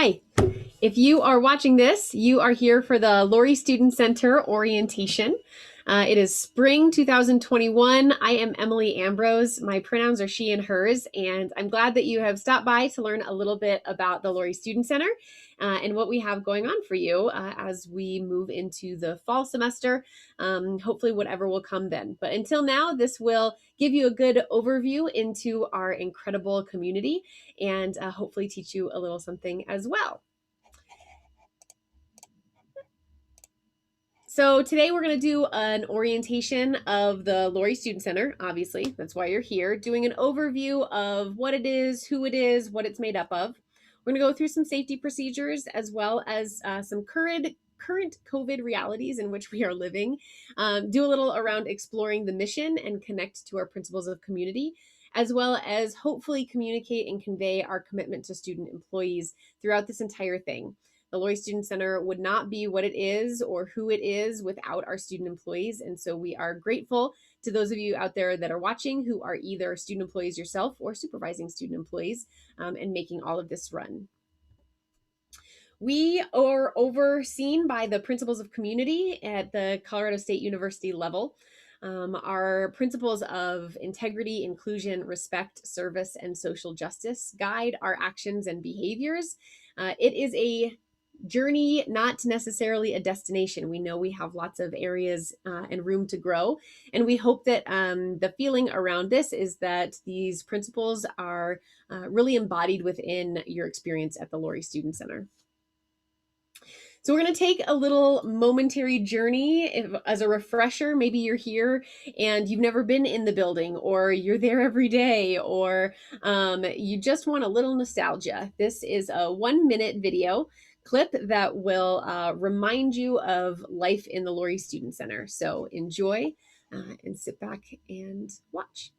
Hi. If you are watching this, you are here for the Lory Student Center Orientation. It is spring 2021. I am Emily Ambrose. My pronouns are she and hers, and I'm glad that you have stopped by to learn a little bit about the Lory Student Center and what we have going on for you as we move into the fall semester, hopefully whatever will come then. But until now, this will give you a good overview into our incredible community and hopefully teach you a little something as well. So today we're going to do an orientation of the Lory Student Center. Obviously, that's why you're here, doing an overview of what it is, who it is, what it's made up of. We're going to go through some safety procedures as well as some current COVID realities in which we are living. Do a little around exploring the mission and connect to our principles of community, as well as hopefully communicate and convey our commitment to student employees throughout this entire thing. The Lory Student Center would not be what it is or who it is without our student employees. And so we are grateful to those of you out there that are watching who are either student employees yourself or supervising student employees and making all of this run. We are overseen by the principles of community at the Colorado State University level. Our principles of integrity, inclusion, respect, service, and social justice guide our actions and behaviors. It is a journey, not necessarily a destination. We know we have lots of areas and room to grow. And we hope that the feeling around this is that these principles are really embodied within your experience at the Lory Student Center. So we're going to take a little momentary journey as a refresher. Maybe you're here and you've never been in the building, or you're there every day, or you just want a little nostalgia. This is a 1-minute video clip that will remind you of life in the Lory Student Center. So enjoy and sit back and watch.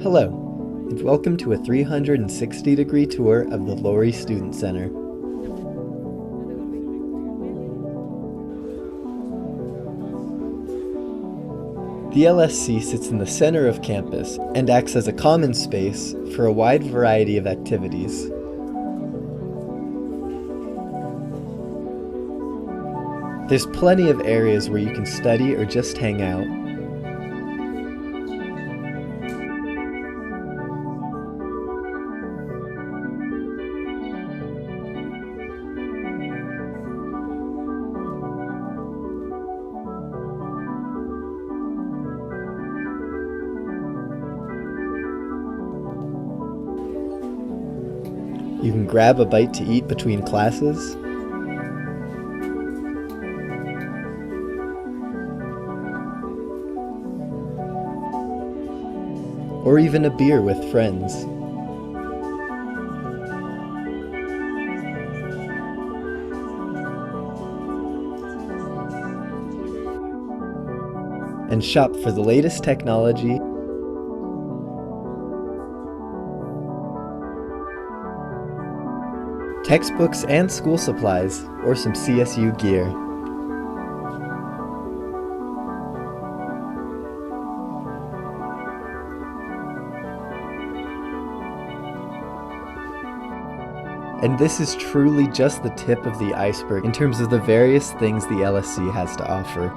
Hello, and welcome to a 360-degree tour of the Lory Student Center. The LSC sits in the center of campus and acts as a common space for a wide variety of activities. There's plenty of areas where you can study or just hang out. You can grab a bite to eat between classes, or even a beer with friends. And shop for the latest technology, textbooks and school supplies, or some CSU gear. And this is truly just the tip of the iceberg in terms of the various things the LSC has to offer.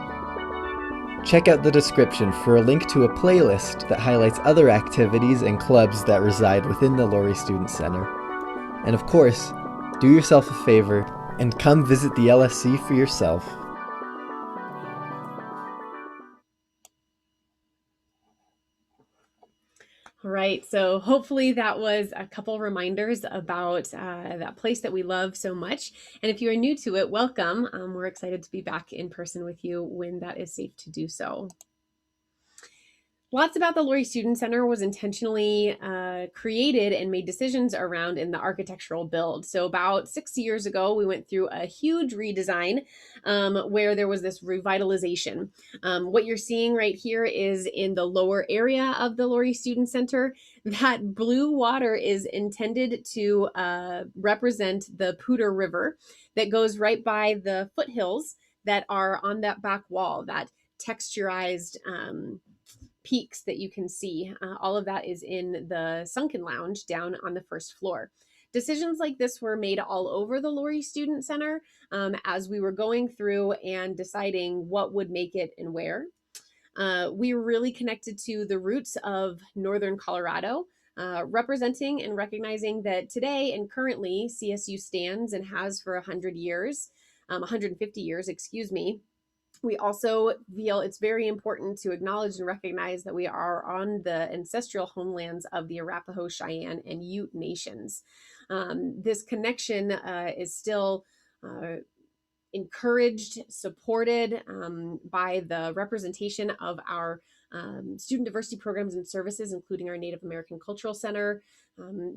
Check out the description for a link to a playlist that highlights other activities and clubs that reside within the Lory Student Center. And of course, do yourself a favor and come visit the LSC for yourself. All right, so hopefully that was a couple reminders about that place that we love so much. And if you are new to it, welcome. We're excited to be back in person with you when that is safe to do so. Lots about the Lory Student Center was intentionally created and made decisions around in the architectural build. So about 6 years ago, we went through a huge redesign where there was this revitalization. What you're seeing right here is in the lower area of the Lory Student Center. That blue water is intended to represent the Poudre River that goes right by the foothills that are on that back wall, that texturized peaks that you can see. All of that is in the sunken lounge down on the first floor. Decisions like this were made all over the Lory Student Center as we were going through and deciding what would make it and where. We were really connected to the roots of Northern Colorado, representing and recognizing that today and currently CSU stands and has for 100 years, 150 years, excuse me. We also feel it's very important to acknowledge and recognize that we are on the ancestral homelands of the Arapaho, Cheyenne, and Ute nations. This connection is still encouraged, supported by the representation of our student diversity programs and services, including our Native American Cultural Center.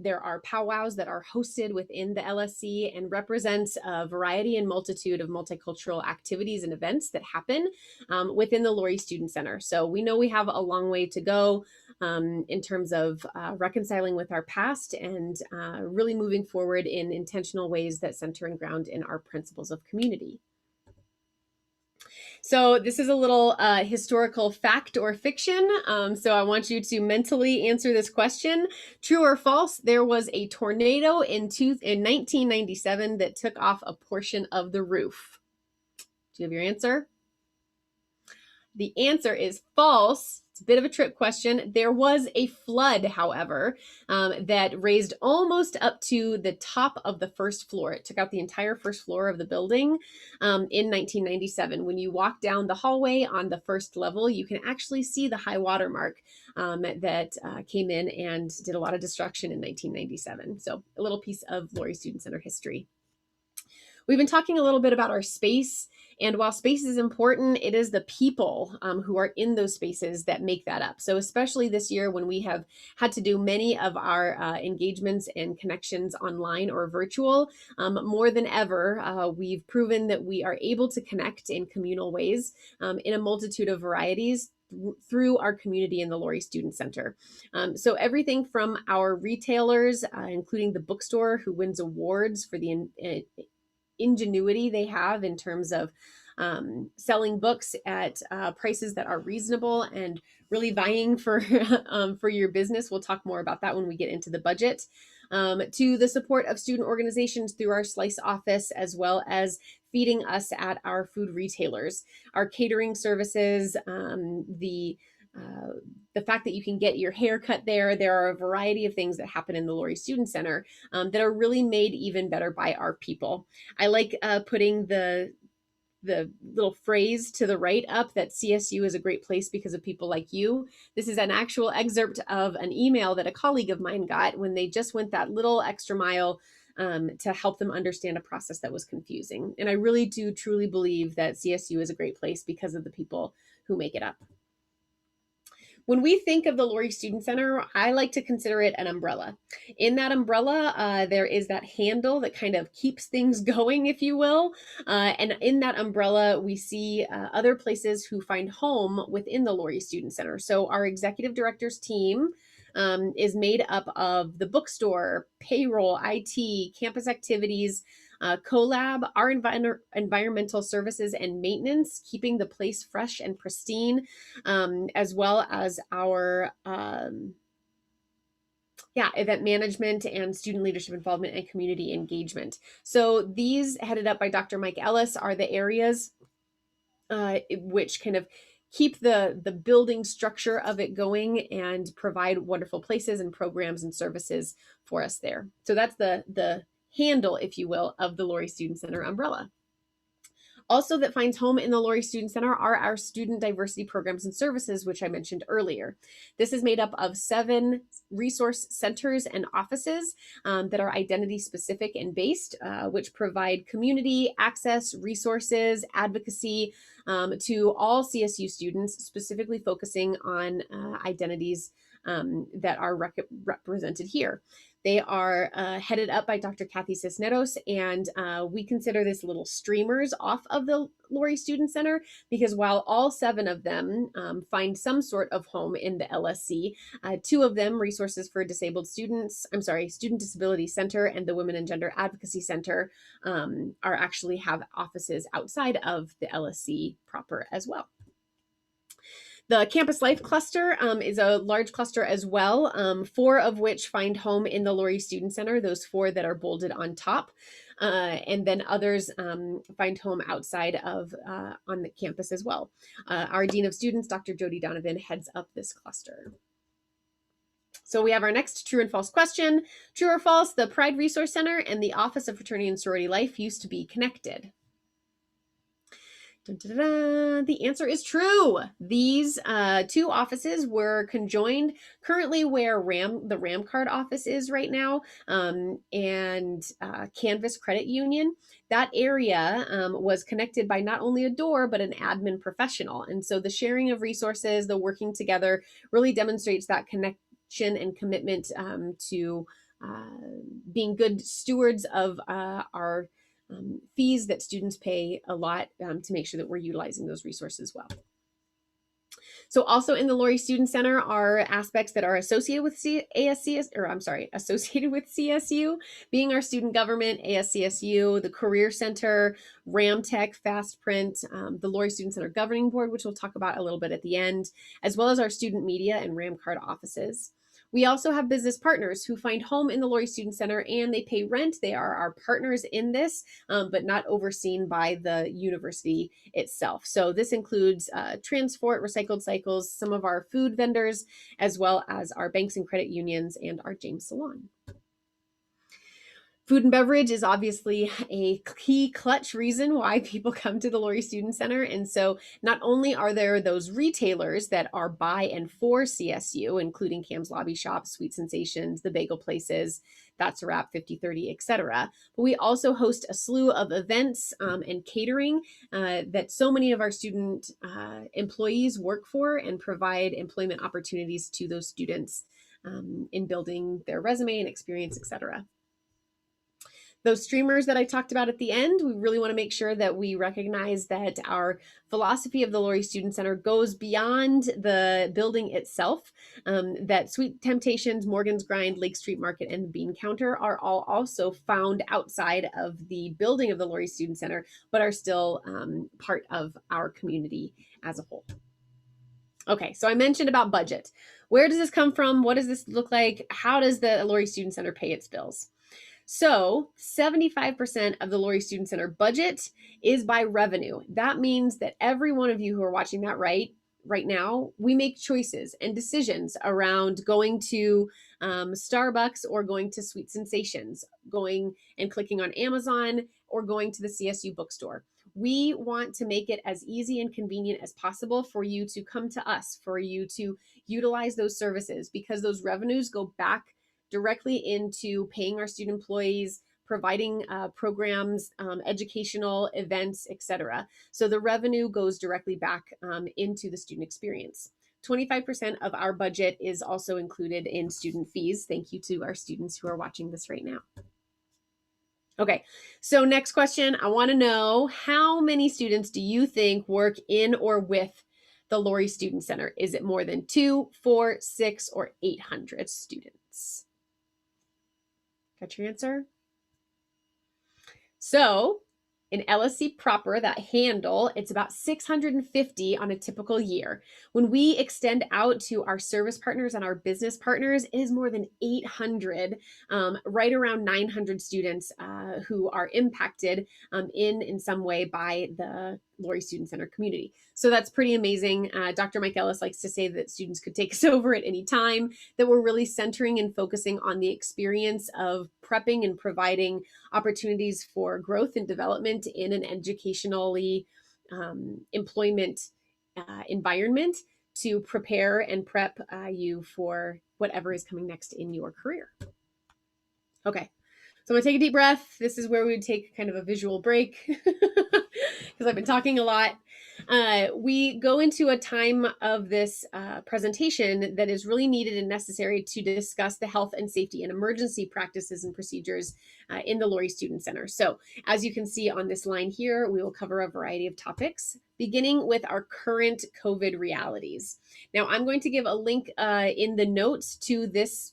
There are powwows that are hosted within the LSC and represents a variety and multitude of multicultural activities and events that happen within the Lory Student Center. So we know we have a long way to go in terms of reconciling with our past and really moving forward in intentional ways that center and ground in our principles of community. So this is a little historical fact or fiction. So I want you to mentally answer this question. True or false, there was a tornado in 1997 that took off a portion of the roof. Do you have your answer? The answer is false. It's a bit of a trick question. There was a flood, however, that raised almost up to the top of the first floor. It took out the entire first floor of the building in 1997. When you walk down the hallway on the first level, you can actually see the high water mark that came in and did a lot of destruction in 1997. So a little piece of Lory Student Center history. We've been talking a little bit about our space, and while space is important, it is the people who are in those spaces that make that up. So especially this year when we have had to do many of our engagements and connections online or virtual, more than ever, we've proven that we are able to connect in communal ways in a multitude of varieties through our community in the Lory Student Center. So everything from our retailers, including the bookstore who wins awards for the ingenuity they have in terms of selling books at prices that are reasonable and really vying for your business. We'll talk more about that when we get into the budget. To the support of student organizations through our Slice office, as well as feeding us at our food retailers, our catering services, the fact that you can get your hair cut there. There are a variety of things that happen in the Lory Student Center that are really made even better by our people. I like putting the little phrase to the right up that CSU is a great place because of people like you. This is an actual excerpt of an email that a colleague of mine got when they just went that little extra mile to help them understand a process that was confusing. And I really do truly believe that CSU is a great place because of the people who make it up. When we think of the Lory Student Center, I like to consider it an umbrella. In that umbrella, there is that handle that kind of keeps things going, if you will. And in that umbrella, we see other places who find home within the Lory Student Center. So our executive director's team is made up of the bookstore, payroll, IT, campus activities, collab, our environmental services and maintenance, keeping the place fresh and pristine, as well as our event management and student leadership involvement and community engagement. So these, headed up by Dr. Mike Ellis, are the areas which kind of keep the building structure of it going and provide wonderful places and programs and services for us there. So that's the handle, if you will, of the Lory Student Center umbrella. Also that finds home in the Lory Student Center are our student diversity programs and services, which I mentioned earlier. This is made up of 7 resource centers and offices that are identity specific and based, which provide community access, resources, advocacy to all CSU students, specifically focusing on identities that are represented here. They are headed up by Dr. Kathy Cisneros, and we consider this little streamers off of the Lory Student Center because while all 7 of them find some sort of home in the LSC, 2 of them, Resources for Disabled Students, Student Disability Center and the Women and Gender Advocacy Center, are actually have offices outside of the LSC proper as well. The Campus Life cluster is a large cluster as well, 4 of which find home in the Lory Student Center, those 4 that are bolded on top. And then others find home outside of on the campus as well. Our Dean of Students, Dr. Jody Donovan, heads up this cluster. So we have our next true and false question. True or false, the Pride Resource Center and the Office of Fraternity and Sorority Life used to be connected? Dun, dun, dun, dun. The answer is true. These 2 offices were conjoined, currently where the RAM card office is right now, and Canvas Credit Union. That area was connected by not only a door, but an admin professional. And so the sharing of resources, the working together really demonstrates that connection and commitment to being good stewards of our fees that students pay a lot to make sure that we're utilizing those resources well. So also in the Lory Student Center are aspects that are associated with associated with CSU, being our student government, ASCSU, the Career Center, RamTech, FastPrint, the Lory Student Center Governing Board, which we'll talk about a little bit at the end, as well as our student media and RamCard offices. We also have business partners who find home in the Lory Student Center and they pay rent. They are our partners in this, but not overseen by the university itself. So this includes Transport, Recycled Cycles, some of our food vendors, as well as our banks and credit unions and our James Salon. Food and beverage is obviously a key clutch reason why people come to the Lory Student Center. And so not only are there those retailers that are by and for CSU, including Cam's Lobby Shop, Sweet Sensations, the Bagel Places, That's a Wrap, 5030, etc. But we also host a slew of events and catering that so many of our student employees work for and provide employment opportunities to those students in building their resume and experience, etc. Those streamers that I talked about at the end, we really want to make sure that we recognize that our philosophy of the Lory Student Center goes beyond the building itself, that Sweet Temptations, Morgan's Grind, Lake Street Market, and the Bean Counter are all also found outside of the building of the Lory Student Center, but are still part of our community as a whole. Okay, so I mentioned about budget. Where does this come from? What does this look like? How does the Lory Student Center pay its bills? So 75% of the Lory Student Center budget is by revenue. That means that every one of you who are watching that right now, we make choices and decisions around going to Starbucks or going to Sweet Sensations, going and clicking on Amazon or going to the CSU bookstore. We want to make it as easy and convenient as possible for you to come to us, for you to utilize those services, because those revenues go back directly into paying our student employees, providing programs, educational events, etc. So the revenue goes directly back into the student experience. 25% of our budget is also included in student fees. Thank you to our students who are watching this right now. Okay, so next question. I want to know, how many students do you think work in or with the Lory Student Center? Is it more than 2, 4, 6, or 800 students? Got your answer? So in LSC proper, that handle, it's about 650 on a typical year. When we extend out to our service partners and our business partners, it is more than 800, right around 900 students who are impacted in some way by the Lory Student Center community. So that's pretty amazing. Dr. Mike Ellis likes to say that students could take us over at any time, that we're really centering and focusing on the experience of prepping and providing opportunities for growth and development in an educationally employment environment to prepare and prep you for whatever is coming next in your career. Okay, so I'm gonna take a deep breath. This is where we would take kind of a visual break because I've been talking a lot. We go into a time of this presentation that is really needed and necessary to discuss the health and safety and emergency practices and procedures in the Lory Student Center. So as you can see on this line here, we will cover a variety of topics, beginning with our current COVID realities. Now, I'm going to give a link in the notes to this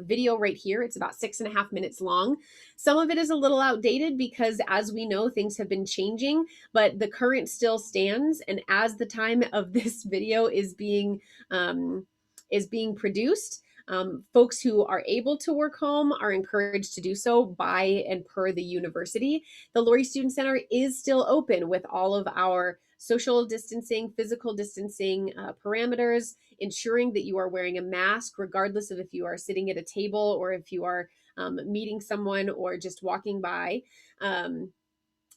video right here. It's about 6.5 minutes long. Some of it is a little outdated because, as we know, things have been changing, but the current still stands. And as the time of this video is being produced, folks who are able to work home are encouraged to do so by and per the university. The Lory Student Center is still open with all of our social distancing, physical distancing parameters, ensuring that you are wearing a mask, regardless of if you are sitting at a table or if you are meeting someone or just walking by.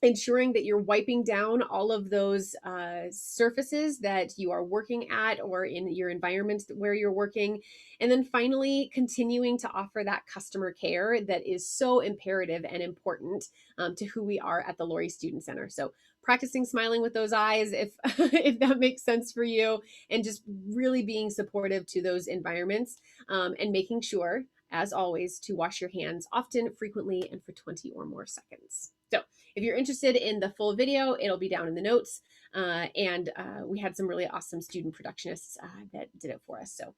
Ensuring that you're wiping down all of those surfaces that you are working at or in your environments where you're working. And then finally, continuing to offer that customer care that is so imperative and important to who we are at the Lory Student Center. So practicing smiling with those eyes, if that makes sense for you, and just really being supportive to those environments and making sure, as always, to wash your hands often, frequently, and for 20 or more seconds. So if you're interested in the full video, it'll be down in the notes. And we had some really awesome student productionists that did it for us. So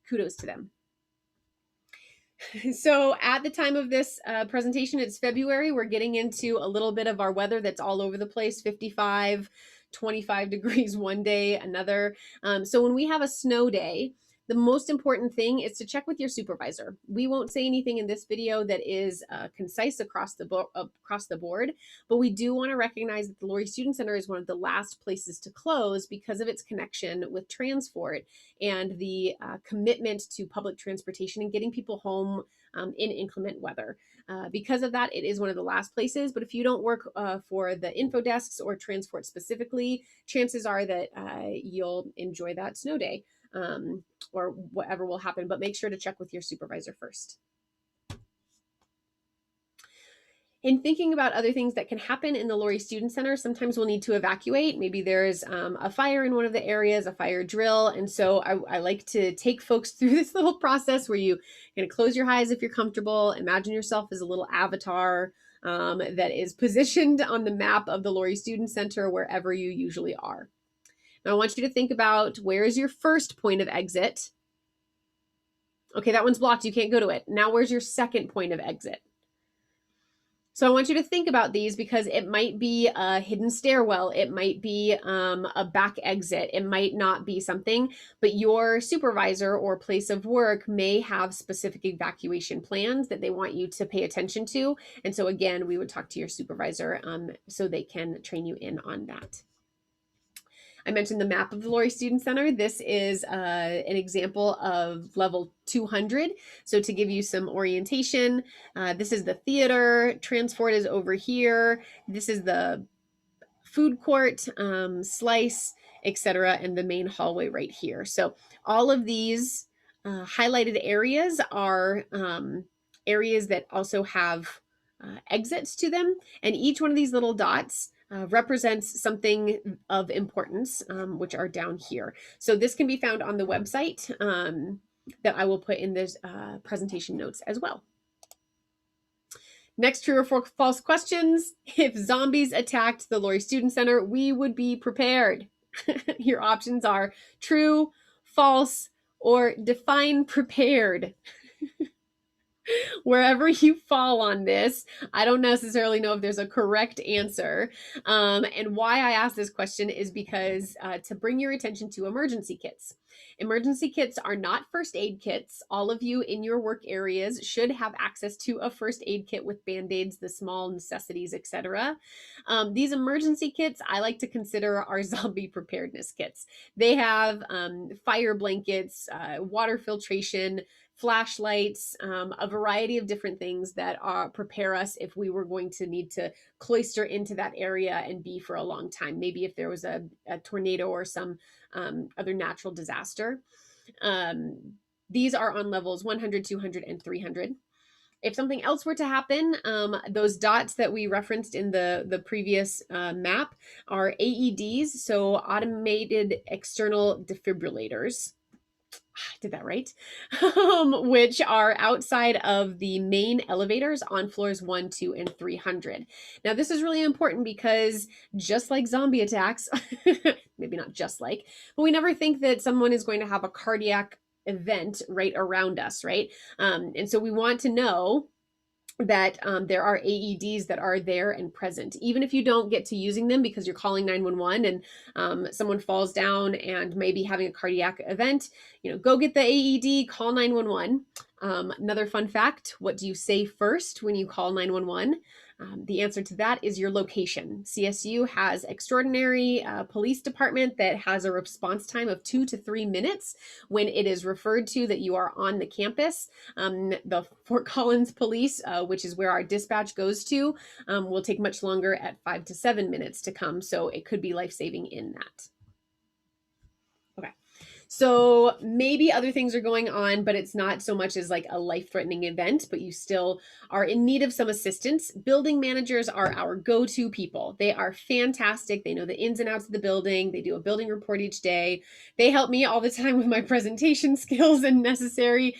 kudos to them. So at the time of this presentation, it's February. We're getting into a little bit of our weather that's all over the place, 55, 25 degrees one day, another. So when we have a snow day, the most important thing is to check with your supervisor. We won't say anything in this video that is concise across the board, but we do want to recognize that the Lory Student Center is one of the last places to close because of its connection with transport and the commitment to public transportation and getting people home in inclement weather. Because of that, it is one of the last places, but if you don't work for the info desks or transport specifically, chances are that you'll enjoy that snow day. Or whatever will happen, but make sure to check with your supervisor first. In thinking about other things that can happen in the Lory Student Center, sometimes we'll need to evacuate. Maybe there's a fire in one of the areas, a fire drill. And so I like to take folks through this little process where you're going to close your eyes if you're comfortable. Imagine yourself as a little avatar that is positioned on the map of the Lory Student Center wherever you usually are. Now I want you to think about, where is your first point of exit? Okay, that one's blocked. You can't go to it. Now where's your second point of exit? So I want you to think about these because it might be a hidden stairwell. It might be a back exit. It might not be something, but your supervisor or place of work may have specific evacuation plans that they want you to pay attention to. And so again, we would talk to your supervisor so they can train you in on that. I mentioned the map of the Lory Student Center. This is an example of level 200. So to give you some orientation, this is the theater, transport is over here. This is the food court, slice, etc., and the main hallway right here. So all of these highlighted areas are areas that also have exits to them. And each one of these little dots represents something of importance, which are down here. So this can be found on the website that I will put in this presentation notes as well. Next, true or false questions. If zombies attacked the Lory Student Center, we would be prepared. Your options are true, false, or define prepared. Wherever you fall on this, I don't necessarily know if there's a correct answer. And why I ask this question is because to bring your attention to emergency kits. Emergency kits are not first aid kits. All of you in your work areas should have access to a first aid kit with band-aids, the small necessities, etc. These emergency kits I like to consider our zombie preparedness kits. They have fire blankets, water filtration, flashlights, a variety of different things that prepare us if we were going to need to cloister into that area and be for a long time. Maybe if there was a tornado or some other natural disaster. Um, these are on levels 100, 200, and 300. If something else were to happen, those dots that we referenced in the previous map are AEDs, so automated external defibrillators. I did that right, which are outside of the main elevators on floors 1, 2, and 300. Now, this is really important because just like zombie attacks, maybe not just like, but we never think that someone is going to have a cardiac event right around us, right? And so we want to know that there are AEDs that are there and present. Even if you don't get to using them because you're calling 911 and someone falls down and maybe having a cardiac event, go get the AED, call 911. Another fun fact, what do you say first when you call 911? The answer to that is your location. CSU has extraordinary police department that has a response time of 2 to 3 minutes when it is referred to that you are on the campus. The Fort Collins Police, which is where our dispatch goes to, will take much longer at 5 to 7 minutes to come. So it could be life-saving in that. Okay. So maybe other things are going on, but it's not so much as like a life-threatening event, but you still are in need of some assistance. Building managers are our go-to people. They are fantastic. They know the ins and outs of the building. They do a building report each day. They help me all the time with my presentation skills and necessary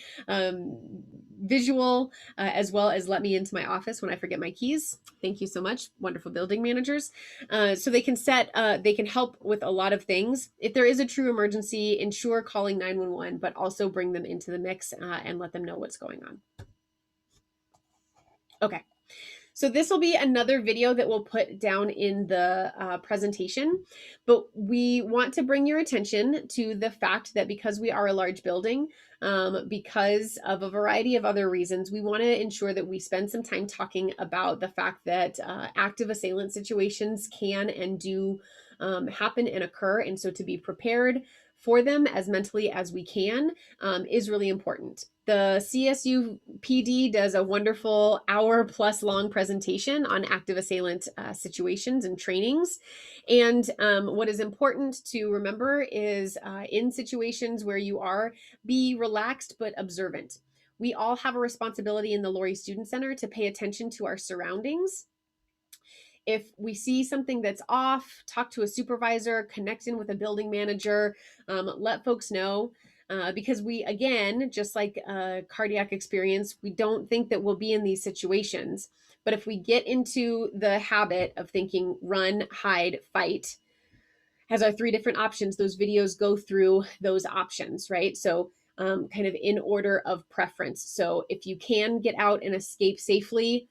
visual, as well as let me into my office when I forget my keys. Thank you so much, wonderful building managers. So they can help with a lot of things. If there is a true emergency, ensure calling 911, but also bring them into the mix and let them know what's going on. Okay. So this will be another video that we'll put down in the presentation, but we want to bring your attention to the fact that because we are a large building, because of a variety of other reasons, we want to ensure that we spend some time talking about the fact that active assailant situations can and do happen and occur. And so to be prepared for them as mentally as we can is really important. The CSU PD does a wonderful hour-plus long presentation on active assailant situations and trainings. And what is important to remember is in situations where you are, be relaxed but observant. We all have a responsibility in the Lory Student Center to pay attention to our surroundings. If we see something that's off, talk to a supervisor, connect in with a building manager, let folks know. Because we, again, just like a cardiac experience, we don't think that we'll be in these situations. But if we get into the habit of thinking run, hide, fight, has our 3 different options, those videos go through those options, right? So kind of in order of preference. So if you can get out and escape safely,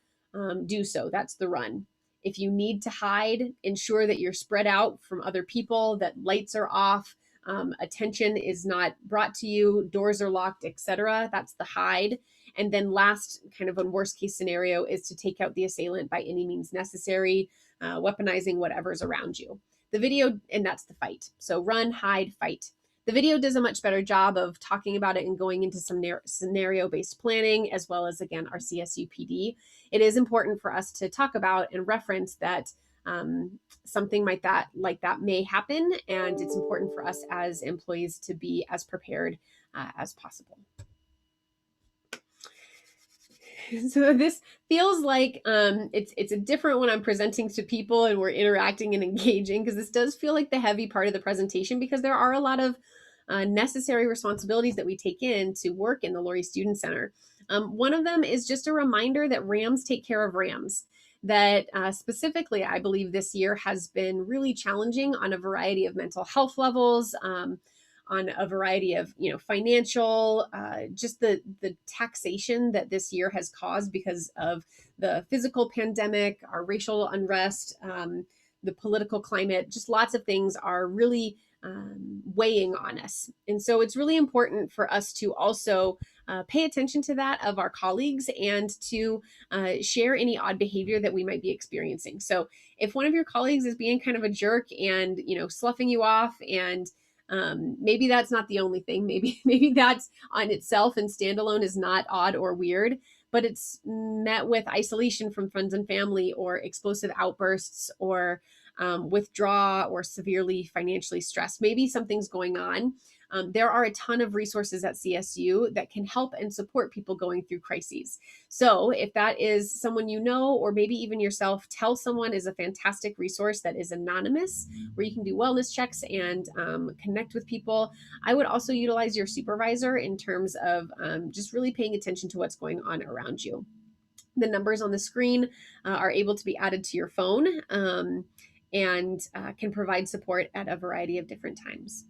do so. That's the run. If you need to hide, ensure that you're spread out from other people, that lights are off, attention is not brought to you, doors are locked, etc. That's the hide. And then last, kind of a worst case scenario, is to take out the assailant by any means necessary, weaponizing whatever's around you. The video, and that's the fight. So run, hide, fight. The video does a much better job of talking about it and going into some scenario-based planning, as well as, again, our CSU PD. It is important for us to talk about and reference that something like that may happen, and it's important for us as employees to be as prepared as possible. So this feels like it's a different when I'm presenting to people and we're interacting and engaging, because this does feel like the heavy part of the presentation, because there are a lot of necessary responsibilities that we take in to work in the Lory Student Center. One of them is just a reminder that Rams take care of Rams. That specifically, I believe this year has been really challenging on a variety of mental health levels, on a variety of, financial, just the taxation that this year has caused because of the physical pandemic, our racial unrest, the political climate. Just lots of things are really weighing on us. And so it's really important for us to also pay attention to that of our colleagues and to share any odd behavior that we might be experiencing. So if one of your colleagues is being kind of a jerk and, sloughing you off, and maybe that's not the only thing, maybe that's on itself and standalone is not odd or weird, but it's met with isolation from friends and family, or explosive outbursts, or withdraw, or severely financially stressed. Maybe something's going on. There are a ton of resources at CSU that can help and support people going through crises. So if that is someone you know, or maybe even yourself, Tell Someone is a fantastic resource that is anonymous, where you can do wellness checks and connect with people. I would also utilize your supervisor in terms of just really paying attention to what's going on around you. The numbers on the screen are able to be added to your phone, and can provide support at a variety of different times.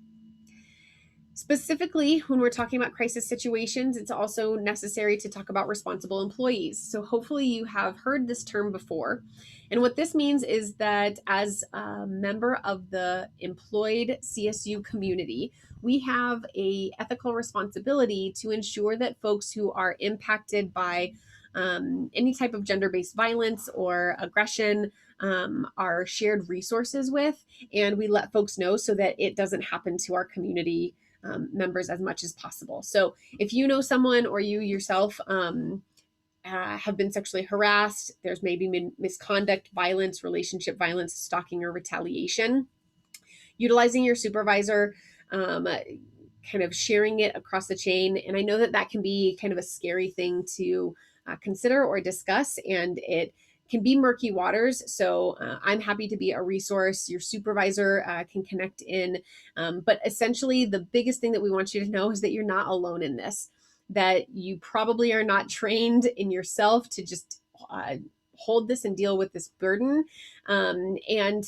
Specifically, when we're talking about crisis situations, it's also necessary to talk about responsible employees. So hopefully you have heard this term before. And what this means is that as a member of the employed CSU community, we have a ethical responsibility to ensure that folks who are impacted by any type of gender-based violence or aggression are shared resources with, and we let folks know so that it doesn't happen to our community members as much as possible. So if you know someone, or you yourself have been sexually harassed, there's maybe misconduct, violence, relationship violence, stalking, or retaliation, utilizing your supervisor, kind of sharing it across the chain. And I know that that can be kind of a scary thing to consider or discuss, and it can be murky waters. So I'm happy to be a resource. Your supervisor can connect in. But essentially, the biggest thing that we want you to know is that you're not alone in this, that you probably are not trained in yourself to just hold this and deal with this burden. And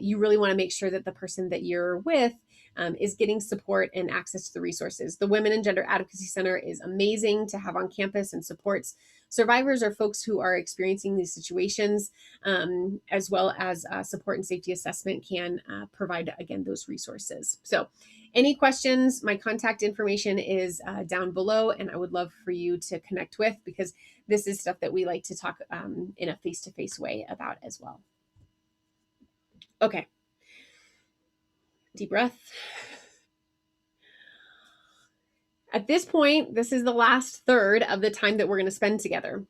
you really want to make sure that the person that you're with is getting support and access to the resources. The Women and Gender Advocacy Center is amazing to have on campus and supports survivors or folks who are experiencing these situations, as well as support and safety assessment can provide, again, those resources. So any questions, my contact information is down below, and I would love for you to connect with, because this is stuff that we like to talk in a face-to-face way about as well. Okay. Deep breath. At this point, this is the last third of the time that we're going to spend together.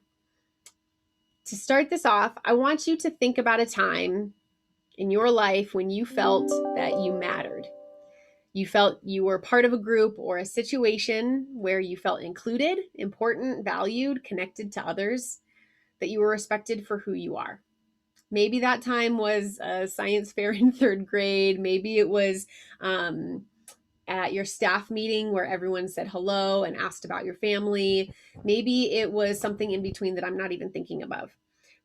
To start this off, I want you to think about a time in your life when you felt that you mattered. You felt you were part of a group or a situation where you felt included, important, valued, connected to others, that you were respected for who you are. Maybe that time was a science fair in third grade. Maybe it was at your staff meeting where everyone said hello and asked about your family. Maybe it was something in between that I'm not even thinking of.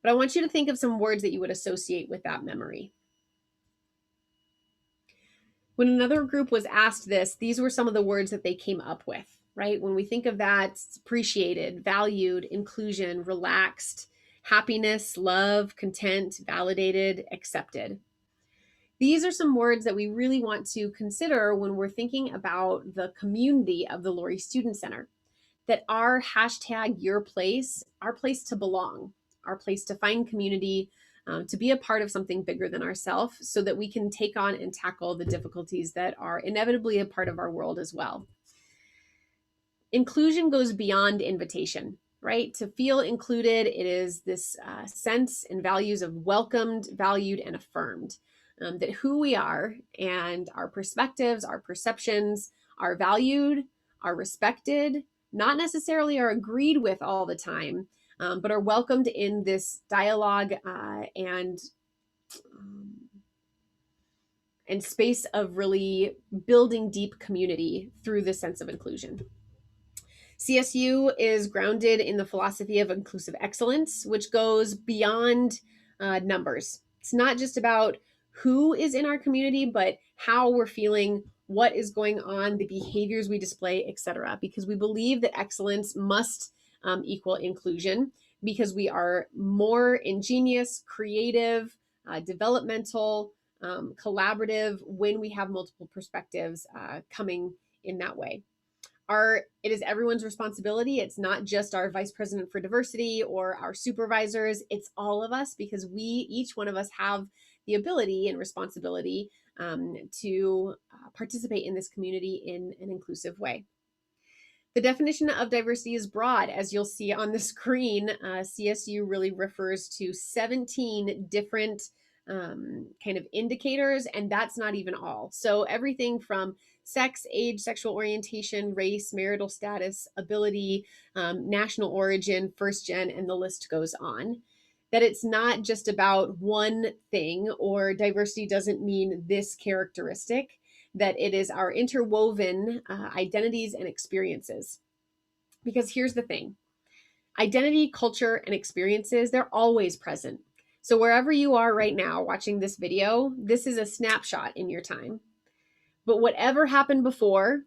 But I want you to think of some words that you would associate with that memory. When another group was asked this, these were some of the words that they came up with, right? When we think of that, it's appreciated, valued, inclusion, relaxed, happiness, love, content, validated, accepted. These are some words that we really want to consider when we're thinking about the community of the Lory Student Center. That our hashtag your place, our place to belong, our place to find community, to be a part of something bigger than ourselves, so that we can take on and tackle the difficulties that are inevitably a part of our world as well. Inclusion goes beyond invitation, right? To feel included, it is this sense and values of welcomed, valued, and affirmed. That who we are and our perspectives, our perceptions are valued, are respected, not necessarily are agreed with all the time, but are welcomed in this dialogue and space of really building deep community through this sense of inclusion. CSU is grounded in the philosophy of inclusive excellence, which goes beyond numbers. It's not just about who is in our community, but how we're feeling what is going on, the behaviors we display, etc. Because we believe that excellence must equal inclusion, because we are more ingenious, creative, developmental, collaborative when we have multiple perspectives coming in that way. It is everyone's responsibility. It's not just our vice president for diversity or our supervisors. It's all of us, because each one of us have the ability and responsibility to participate in this community in an inclusive way. The definition of diversity is broad. As you'll see on the screen, CSU really refers to 17 different kind of indicators, and that's not even all. So everything from sex, age, sexual orientation, race, marital status, ability, national origin, first gen, and the list goes on. That it's not just about one thing, or diversity doesn't mean this characteristic, that it is our interwoven identities and experiences. Because here's the thing: identity, culture, and experiences, they're always present. So wherever you are right now watching this video, this is a snapshot in your time. But whatever happened before,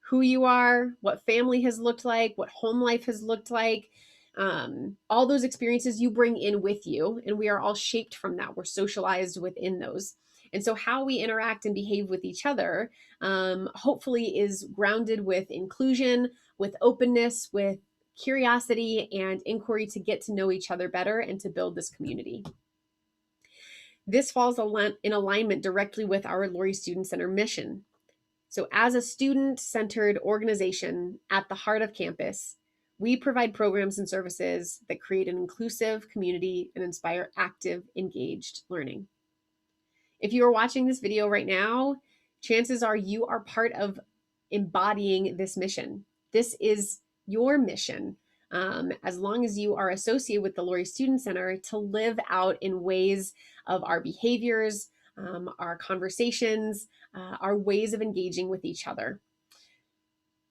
who you are, what family has looked like, what home life has looked like, all those experiences you bring in with you, and we are all shaped from that. We're socialized within those. And so how we interact and behave with each other, hopefully is grounded with inclusion, with openness, with curiosity and inquiry to get to know each other better and to build this community. This falls in alignment directly with our Lory Student Center mission. So as a student-centered organization at the heart of campus, we provide programs and services that create an inclusive community and inspire active, engaged learning. If you are watching this video right now, chances are you are part of embodying this mission. This is your mission, as long as you are associated with the Lory Student Center, to live out in ways of our behaviors, our conversations, our ways of engaging with each other.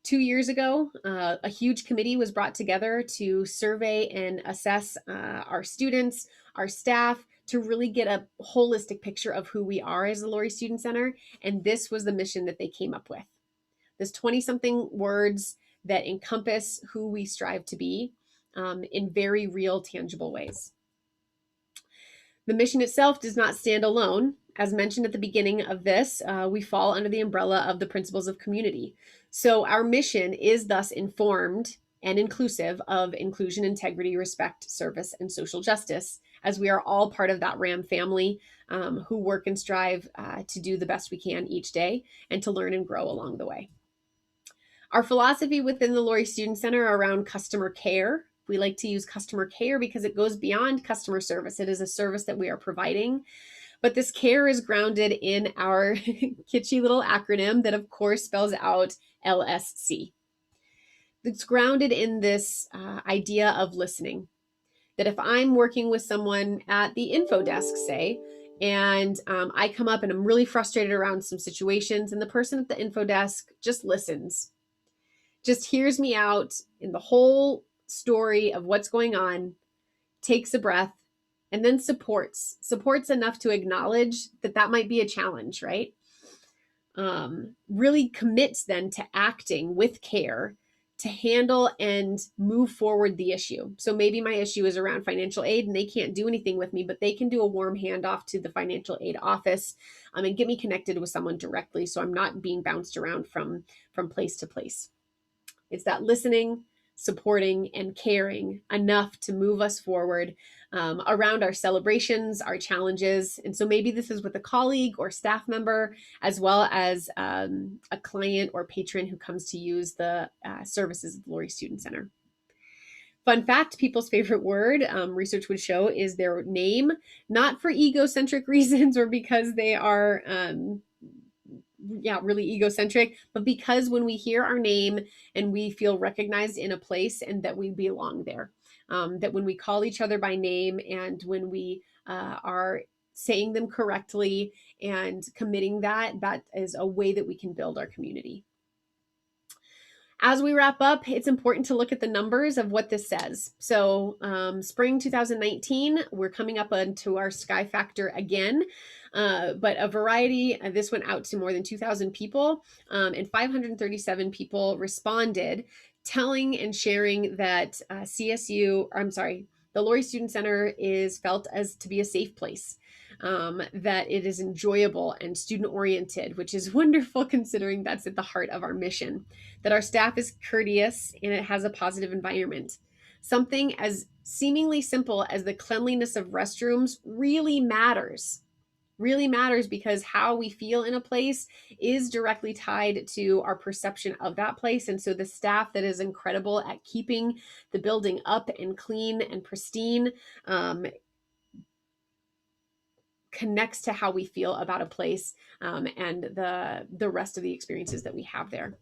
2 years ago, a huge committee was brought together to survey and assess our students, our staff, to really get a holistic picture of who we are as the Lory Student Center. And this was the mission that they came up with. This 20-something words that encompass who we strive to be in very real, tangible ways. The mission itself does not stand alone. As mentioned at the beginning of this, we fall under the umbrella of the principles of community. So our mission is thus informed and inclusive of inclusion, integrity, respect, service, and social justice, as we are all part of that RAM family who work and strive to do the best we can each day and to learn and grow along the way. Our philosophy within the Lory Student Center around customer care. We like to use customer care because it goes beyond customer service. It is a service that we are providing. But this care is grounded in our kitschy little acronym that, of course, spells out LSC. It's grounded in this idea of listening. That if I'm working with someone at the info desk, say, and I come up and I'm really frustrated around some situations, and the person at the info desk just listens, just hears me out in the whole story of what's going on, takes a breath, and then supports enough to acknowledge that that might be a challenge, right? Really commits then to acting with care to handle and move forward the issue. So maybe my issue is around financial aid and they can't do anything with me, but they can do a warm handoff to the financial aid office and get me connected with someone directly, so I'm not being bounced around from place to place. It's that listening, supporting, and caring enough to move us forward around our celebrations, our challenges. And so maybe this is with a colleague or staff member, as well as a client or patron who comes to use the services of the Lory Student Center. Fun fact, people's favorite word, research would show, is their name, not for egocentric reasons or because they are really egocentric, but because when we hear our name and we feel recognized in a place and that we belong there, that when we call each other by name and when we are saying them correctly and committing that is a way that we can build our community. As we wrap up, it's important to look at the numbers of what this says. So spring 2019, we're coming up onto our Sky Factor again. But a variety, this went out to more than 2,000 people, and 537 people responded, telling and sharing that the Lory Student Center is felt as to be a safe place. That it is enjoyable and student oriented, which is wonderful considering that's at the heart of our mission. That our staff is courteous and it has a positive environment. Something as seemingly simple as the cleanliness of restrooms really matters because how we feel in a place is directly tied to our perception of that place. And so the staff that is incredible at keeping the building up and clean and pristine connects to how we feel about a place, and the rest of the experiences that we have there.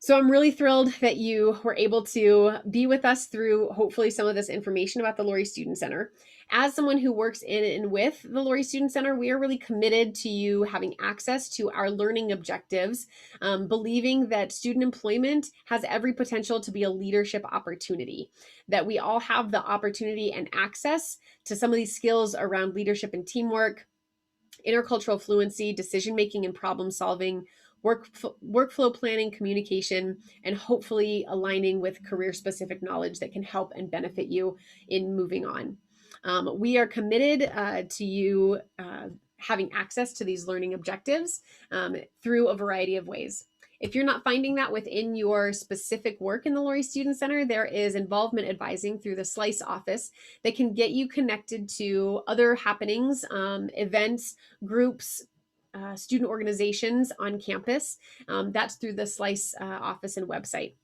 So I'm really thrilled that you were able to be with us through hopefully some of this information about the Lory Student Center. As someone who works in and with the Lory Student Center, we are really committed to you having access to our learning objectives, believing that student employment has every potential to be a leadership opportunity, that we all have the opportunity and access to some of these skills around leadership and teamwork, intercultural fluency, decision-making and problem solving, workflow planning, communication, and hopefully aligning with career-specific knowledge that can help and benefit you in moving on. We are committed to you having access to these learning objectives through a variety of ways. If you're not finding that within your specific work in the Lory Student Center, there is involvement advising through the Slice office that can get you connected to other happenings, events, groups, student organizations on campus. That's through the Slice office and website.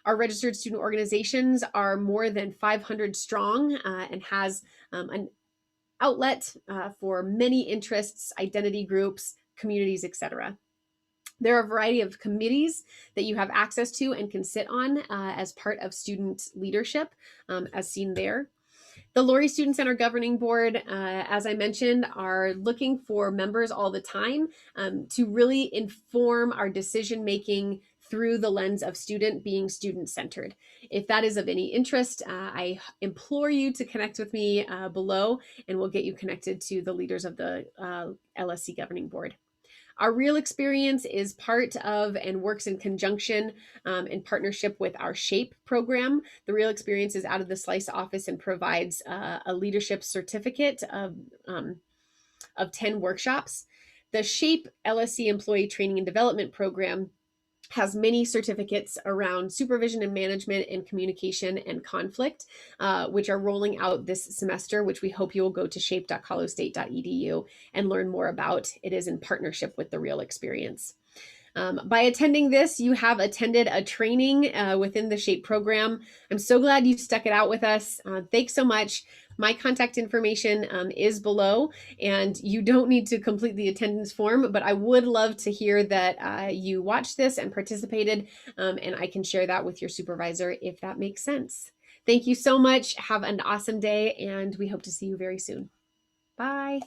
Our registered student organizations are more than 500 strong and has an outlet for many interests, identity groups, communities, etc. There are a variety of committees that you have access to and can sit on as part of student leadership, as seen there. The Lory Student Center Governing Board, as I mentioned, are looking for members all the time to really inform our decision making through the lens of student being student-centered. If that is of any interest, I implore you to connect with me below, and we'll get you connected to the leaders of the LSC Governing Board. Our Real Experience is part of and works in conjunction in partnership with our SHAPE program. The Real Experience is out of the Slice office and provides a leadership certificate of 10 workshops. The SHAPE LSC Employee Training and Development Program has many certificates around supervision and management and communication and conflict, which are rolling out this semester, which we hope you will go to shape.colostate.edu and learn more about. It is in partnership with the Real Experience. By attending this, you have attended a training within the SHAPE program. I'm so glad you stuck it out with us. Thanks so much. My contact information is below, and you don't need to complete the attendance form, but I would love to hear that you watched this and participated, and I can share that with your supervisor if that makes sense. Thank you so much. Have an awesome day, and we hope to see you very soon. Bye.